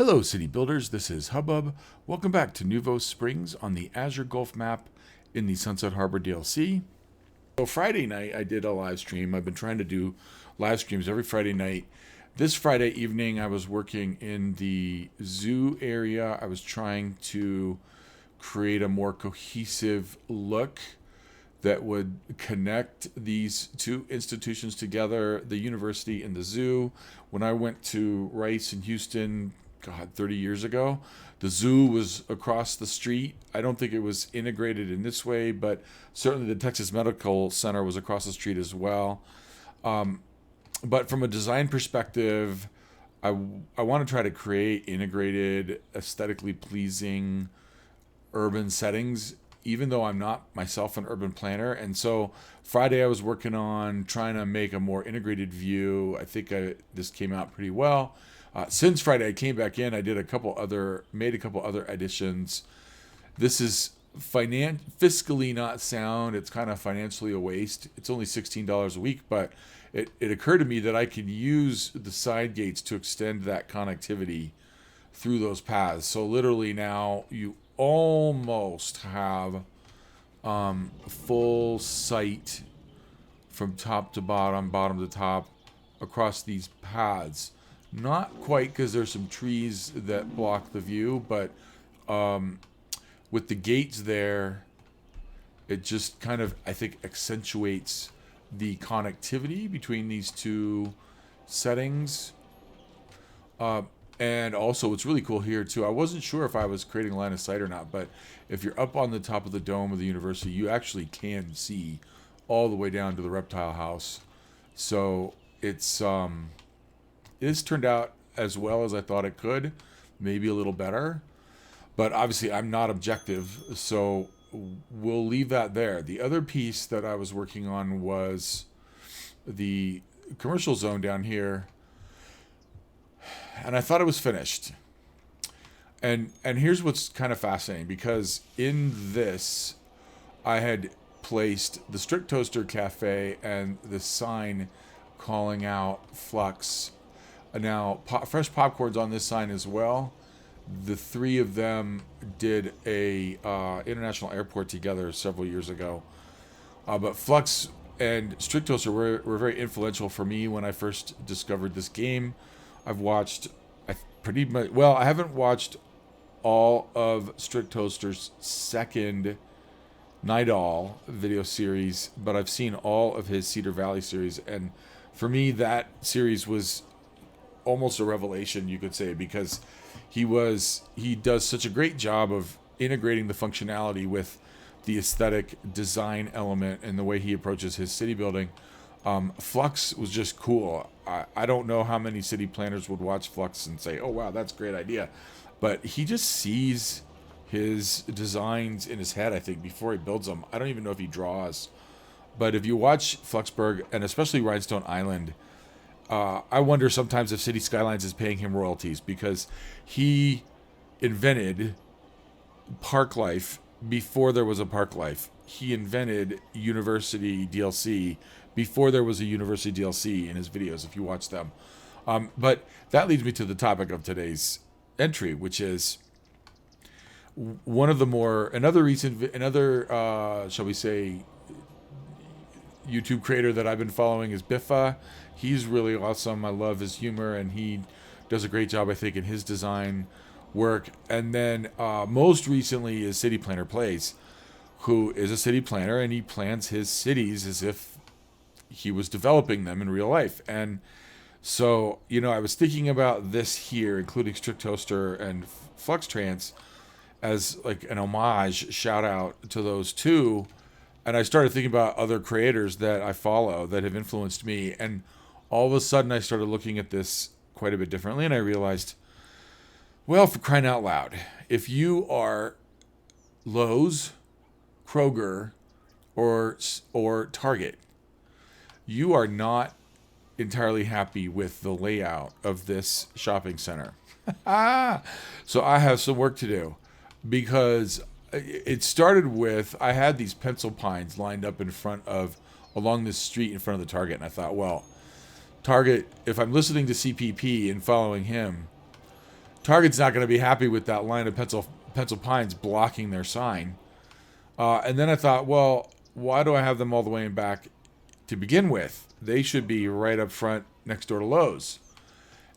Hello, city builders. This is Hubbub. Welcome back to Nouveau Springs on the Azure Gulf map in the Sunset Harbor DLC. So Friday night, I did a live stream. I've been trying to do live streams every Friday night. This Friday evening, I was working in the zoo area. I was trying to create a more cohesive look that would connect these two institutions together, the university and the zoo. When I went to Rice in Houston, 30 years ago, the zoo was across the street. I don't think it was integrated in this way, but certainly the Texas Medical Center was across the street as well. But from a design perspective, I want to try to create integrated, aesthetically pleasing urban settings, even though I'm not myself an urban planner. And so Friday I was working on trying to make a more integrated view. I think this came out pretty well. Since Friday I came back in, I did made a couple other additions. This is fiscally not sound. It's kind of financially a waste. It's only $16 a week, but it occurred to me that I could use the side gates to extend that connectivity through those paths. So literally now you almost have full sight from top to bottom to top across these paths. Not quite, because there's some trees that block the view, but with the gates there, it just kind of, I think, accentuates the connectivity between these two settings. And also, what's really cool here, too, I wasn't sure if I was creating a line of sight or not, but if you're up on the top of the dome of the university, you actually can see all the way down to the reptile house. So it's turned out as well as I thought it could, maybe a little better. But obviously, I'm not objective, so we'll leave that there. The other piece that I was working on was the commercial zone down here, and I thought it was finished. And here's what's kind of fascinating, because in this, I had placed the Strict Toaster Cafe and the sign calling out Flux. Now, fresh popcorn's on this sign as well. The three of them did a international airport together several years ago. But Flux and Strict Toaster were very influential for me when I first discovered this game. I've watched I haven't watched all of Strict Toaster's second Night Owl video series, but I've seen all of his Cedar Valley series, and for me that series was almost a revelation, you could say, because he does such a great job of integrating the functionality with the aesthetic design element and the way he approaches his city building. Flux was just cool. I don't know how many city planners would watch Flux and say, oh wow, that's a great idea, but he just sees his designs in his head, I think, before he builds them. I don't even know if he draws, but if you watch Fluxburg, and especially Rhinestone Island, I wonder sometimes if Cities Skylines is paying him royalties, because he invented park life before there was a park life. He invented University DLC before there was a University DLC in his videos, if you watch them. But that leads me to the topic of today's entry, which is another shall we say, YouTube creator that I've been following is Biffa. He's really awesome. I love his humor, and he does a great job, I think, in his design work. And then most recently is City Planner Plays, who is a city planner, and he plans his cities as if he was developing them in real life. And so, I was thinking about this here, including Strict Toaster and Flux Trance, as like an homage, shout out to those two. And I started thinking about other creators that I follow that have influenced me. And all of a sudden I started looking at this quite a bit differently. And I realized, well, for crying out loud, if you are Lowe's, Kroger, or Target, you are not entirely happy with the layout of this shopping center. So I have some work to do, because it started with, I had these pencil pines lined up along this street in front of the Target. And I thought, well, Target, if I'm listening to CPP and following him, Target's not going to be happy with that line of pencil pines blocking their sign. And then I thought, well, why do I have them all the way in back to begin with? They should be right up front next door to Lowe's.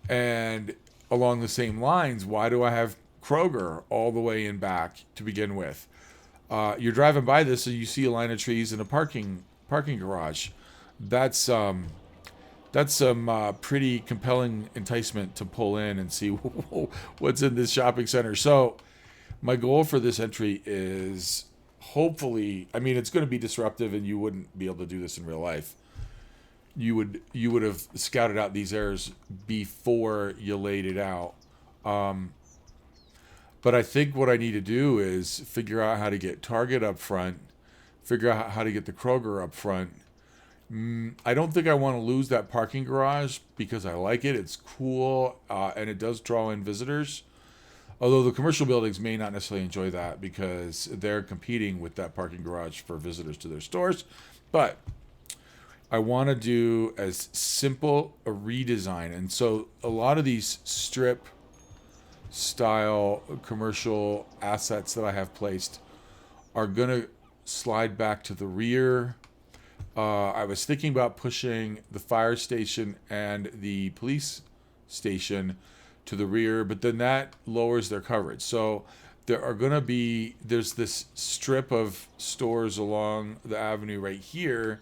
And along the same lines, why do I have Kroger all the way in back to begin with? You're driving by this, and you see a line of trees and a parking garage. That's some pretty compelling enticement to pull in and see what's in this shopping center. So my goal for this entry is hopefully, I mean, it's going to be disruptive, and you wouldn't be able to do this in real life. You would have scouted out these errors before you laid it out. But I think what I need to do is figure out how to get Target up front, figure out how to get the Kroger up front. I don't think I want to lose that parking garage because I like it. It's cool, and it does draw in visitors. Although the commercial buildings may not necessarily enjoy that because they're competing with that parking garage for visitors to their stores. But I want to do as simple a redesign. And so a lot of these strip style commercial assets that I have placed are going to slide back to the rear. I was thinking about pushing the fire station and the police station to the rear, but then that lowers their coverage. So there's this strip of stores along the avenue right here.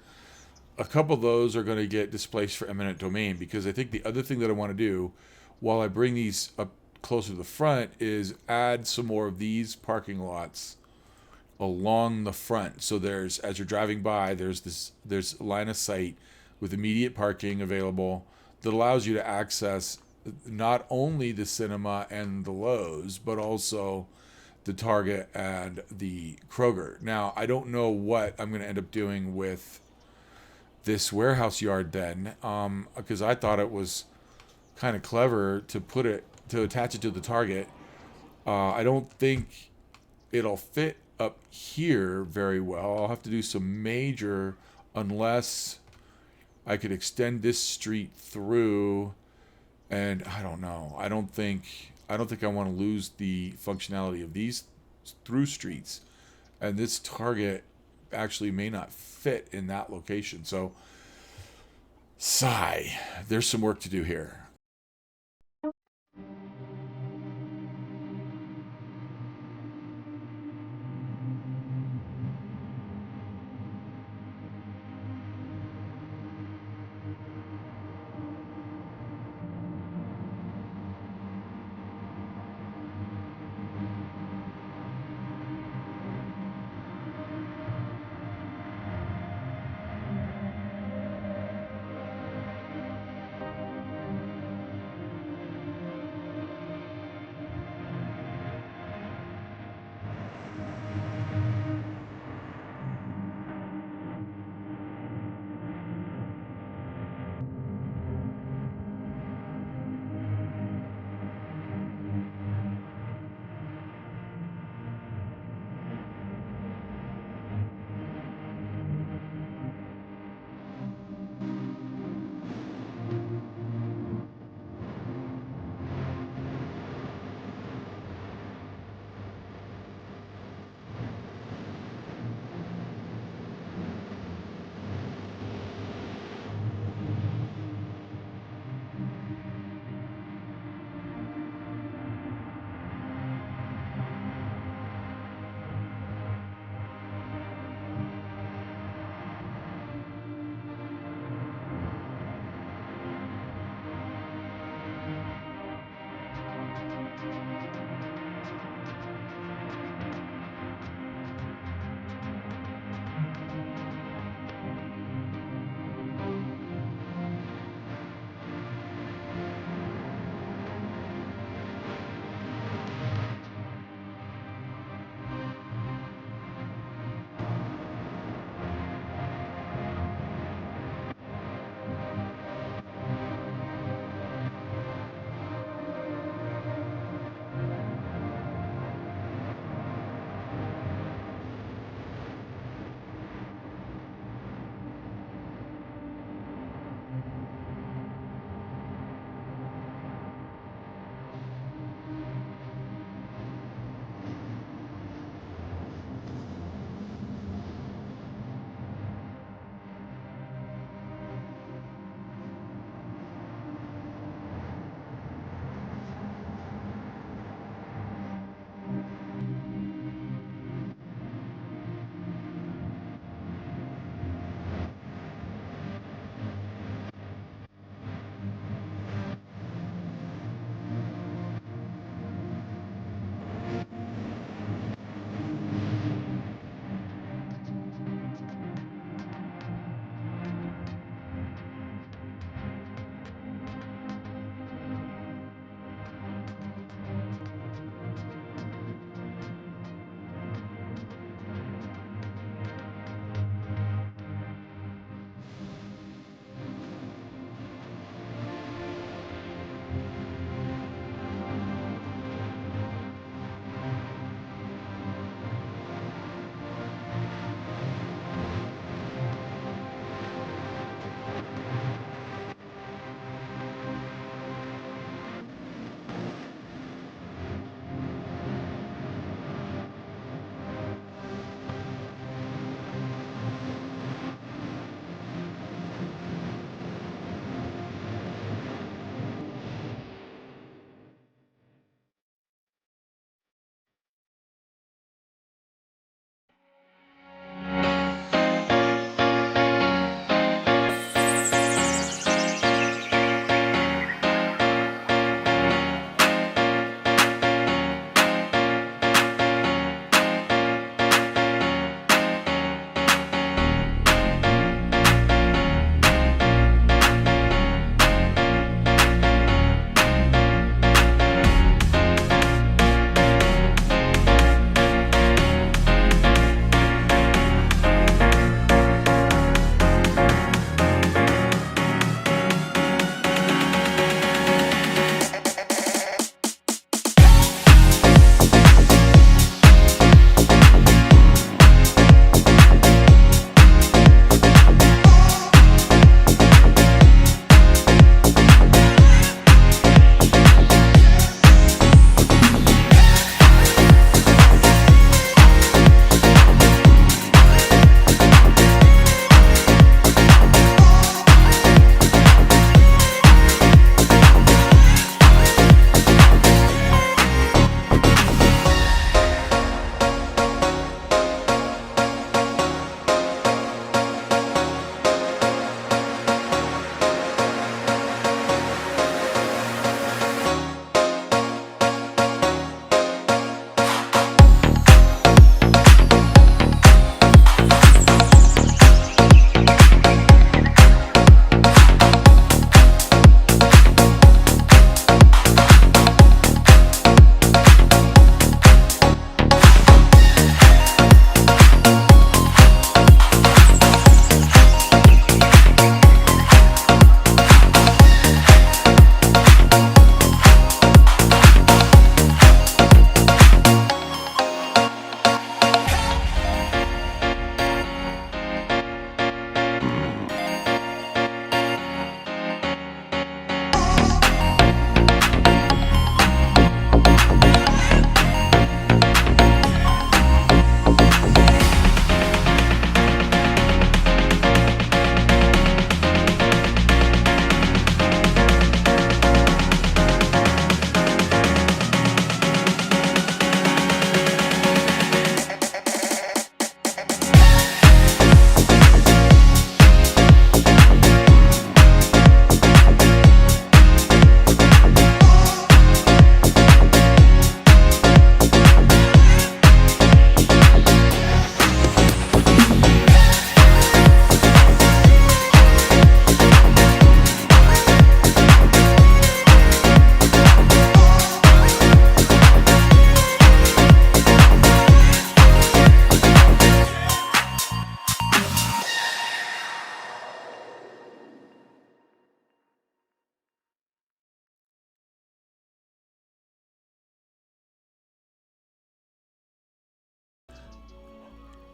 A couple of those are going to get displaced for eminent domain, because I think the other thing that I want to do while I bring these up closer to the front is add some more of these parking lots along the front. So as you're driving by, there's line of sight with immediate parking available that allows you to access not only the cinema and the Lowe's, but also the Target and the Kroger. Now, I don't know what I'm going to end up doing with this warehouse yard then, because I thought it was kind of clever to attach it to the Target. I don't think it'll fit up here very well. I'll have to do some major, unless I could extend this street through, and I don't know. I don't think I want to lose the functionality of these through streets, and this Target actually may not fit in that location. So, sigh. There's some work to do here.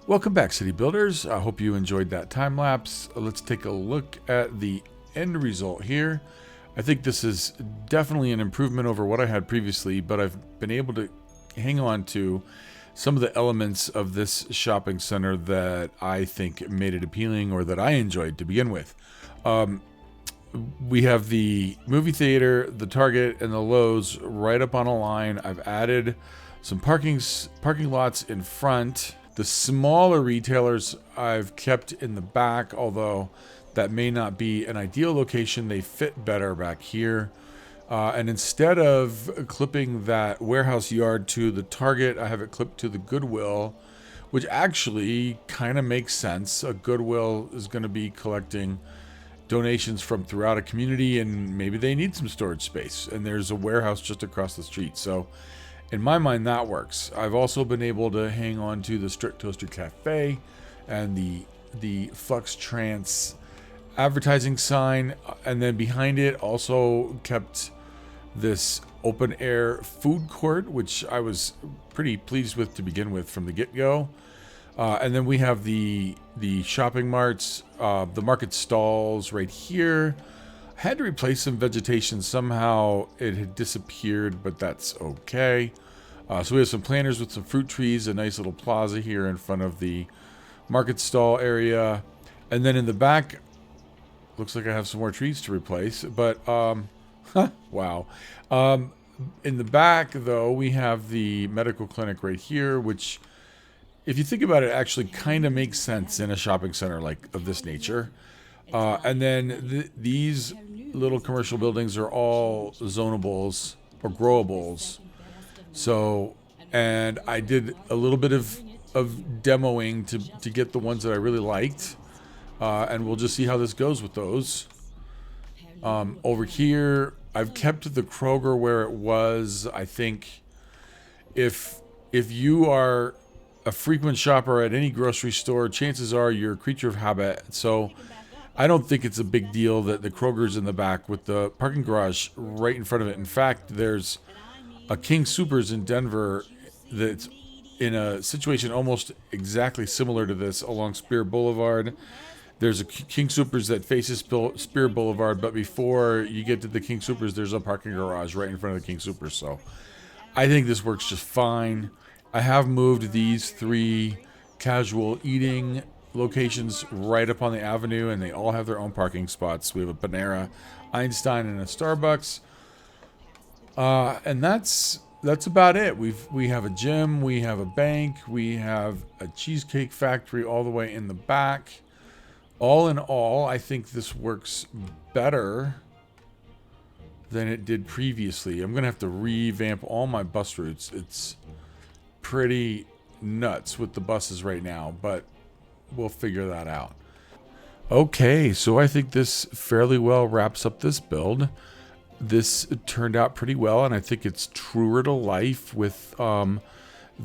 Welcome back, City Builders. I hope you enjoyed that time lapse. Let's take a look at the end result here. I think this is definitely an improvement over what I had previously, but I've been able to hang on to some of the elements of this shopping center that I think made it appealing or that I enjoyed to begin with. We have the movie theater, the Target, and the Lowe's right up on a line. I've added some parking lots in front. The smaller retailers I've kept in the back, although that may not be an ideal location. They fit better back here. And instead of clipping that warehouse yard to the Target, I have it clipped to the Goodwill, which actually kind of makes sense. A Goodwill is going to be collecting donations from throughout a community, and maybe they need some storage space. And there's a warehouse just across the street. So in my mind, that works. I've also been able to hang on to the Strict Toaster Cafe and the Flux Trance advertising sign, and then behind it also kept this open air food court, which I was pretty pleased with to begin with from the get-go. And then we have the shopping marts, the market stalls right here. I had to replace some vegetation. Somehow it had disappeared, but that's okay. So we have some planters with some fruit trees, a nice little plaza here in front of the market stall area. And then in the back, looks like I have some more trees to replace, but wow. In the back, though, we have the medical clinic right here, which, if you think about it, actually kind of makes sense in a shopping center like of this nature. And then these little commercial buildings are all zonables or growables. So, and I did a little bit of demoing to get the ones that I really liked. And we'll just see how this goes with those. Over here, I've kept the Kroger where it was. I think if you are a frequent shopper at any grocery store, chances are you're a creature of habit. So I don't think it's a big deal that the Kroger's in the back with the parking garage right in front of it. In fact, there's a King Soopers in Denver that's in a situation almost exactly similar to this along Spear Boulevard. There's a King Soopers that faces Spear Boulevard, but before you get to the King Soopers, there's a parking garage right in front of the King Soopers. So I think this works just fine. I have moved these 3 casual eating locations right up on the avenue, and they all have their own parking spots. We have a Panera, Einstein, and a Starbucks. And that's about it. We have a gym, we have a bank, we have a cheesecake factory all the way in the back. All in all, I think this works better than it did previously. I'm going to have to revamp all my bus routes. It's pretty nuts with the buses right now, but we'll figure that out. Okay, so I think this fairly well wraps up this build. This turned out pretty well, and I think it's truer to life with the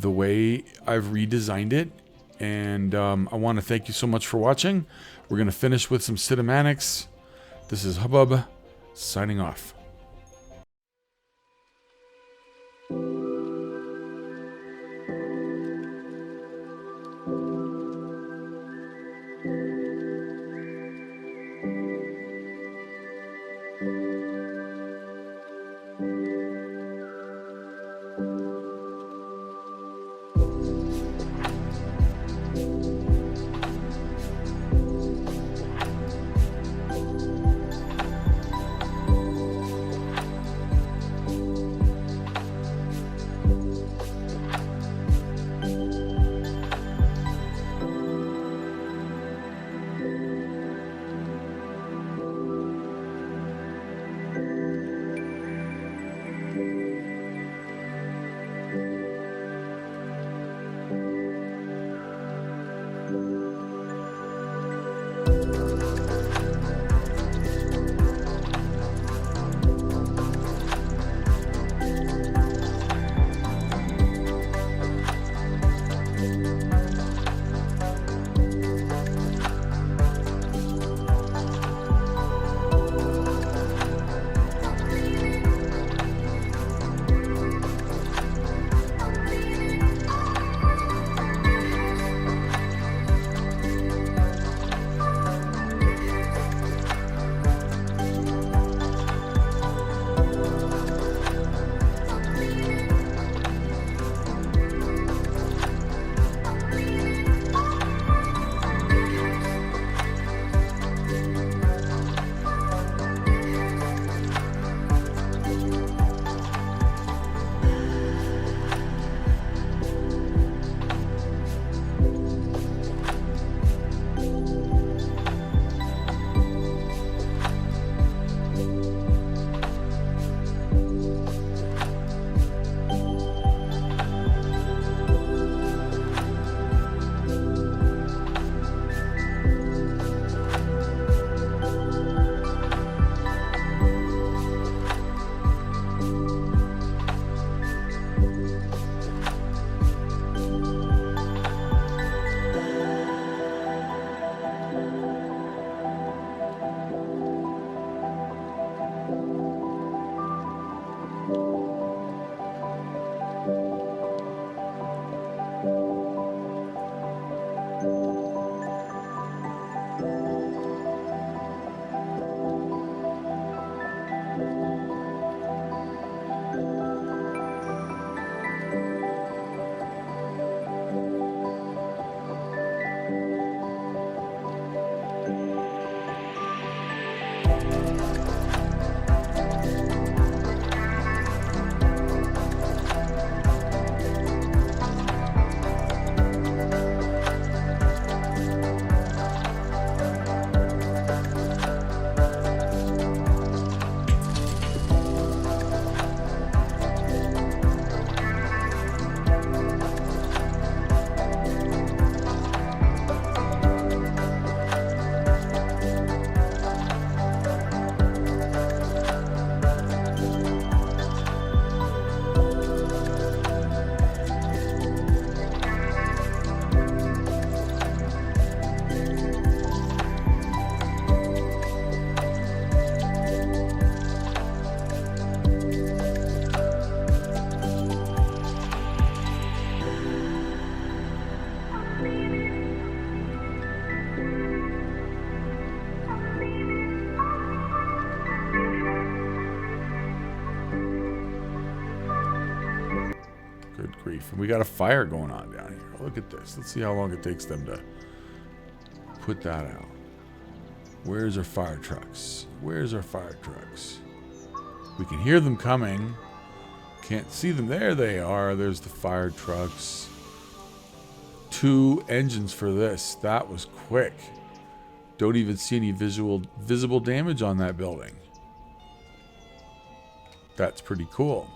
way I've redesigned it. And I want to thank you so much for watching. We're going to finish with some cinematics. This is Hubbub signing off. grief. And we got a fire going on down here. Look at this. Let's see how long it takes them to put that out. Where's our fire trucks? Where's our fire trucks? We can hear them coming. Can't see them. There they are. There's the fire trucks. 2 engines for this. That was quick. Don't even see any visible damage on that building. That's pretty cool.